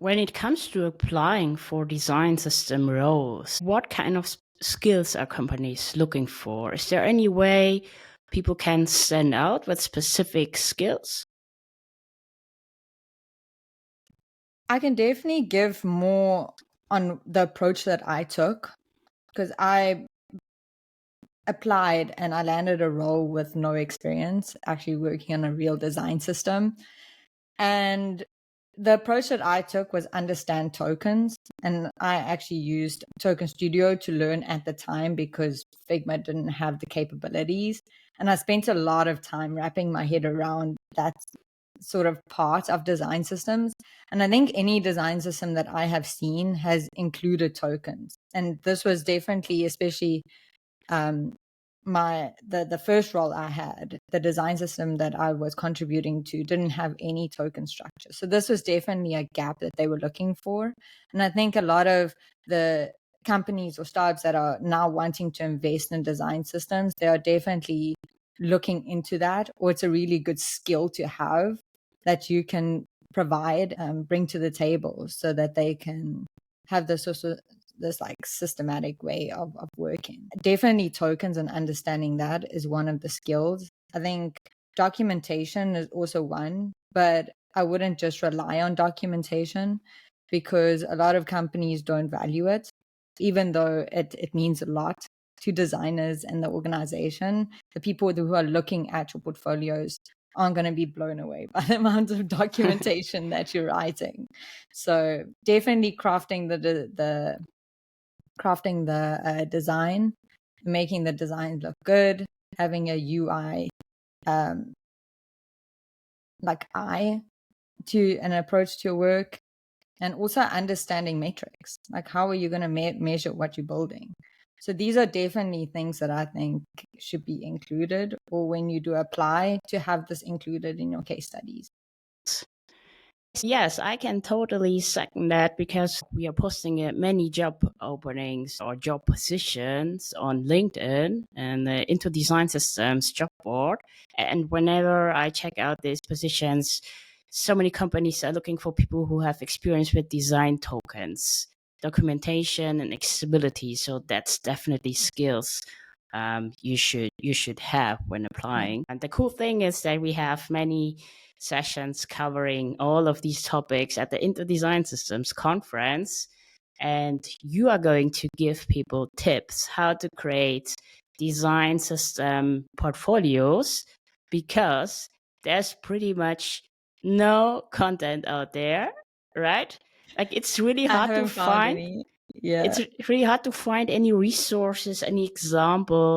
When it comes to applying for design system roles, what kind of skills are companies looking for? Is there any way people can stand out with specific skills? I can definitely give more on the approach that I took, because I applied and I landed a role with no experience actually working on a real design system. And the approach that I took was understand tokens. And I actually used Token Studio to learn at the time because Figma didn't have the capabilities. And I spent a lot of time wrapping my head around that sort of part of design systems. And I think any design system that I have seen has included tokens. And this was definitely, especially um, the first role I had, the design system that I was contributing to didn't have any token structure. So this was definitely a gap that they were looking for. And I think a lot of the companies or startups that are now wanting to invest in design systems, they are definitely looking into that, or it's a really good skill to have that you can provide, bring to the table so that they can have this like systematic way of working. Definitely tokens and understanding that is one of the skills. I think documentation is also one, but I wouldn't just rely on documentation because a lot of companies don't value it, even though it means a lot to designers and the organization. The people who are looking at your portfolios aren't going to be blown away by the amount of documentation that you're writing. So definitely crafting the design, making the design look good, having a UI like eye to an approach to your work, and also understanding metrics. Like, how are you going to measure what you're building? So these are definitely things that I think should be included, or when you do apply, to have this included in your case studies. Yes, I can totally second that because we are posting many job openings or job positions on LinkedIn and into design systems job board. And whenever I check out these positions, so many companies are looking for people who have experience with design tokens, documentation, and accessibility. So that's definitely skills you should have when applying. And the cool thing is that we have many sessions covering all of these topics at the Interdesign Systems conference. And you are going to give people tips how to create design system portfolios because there's pretty much no content out there, right? Like it's really I hard to haven't found find. any. It's Yeah. really hard to find any resources, any example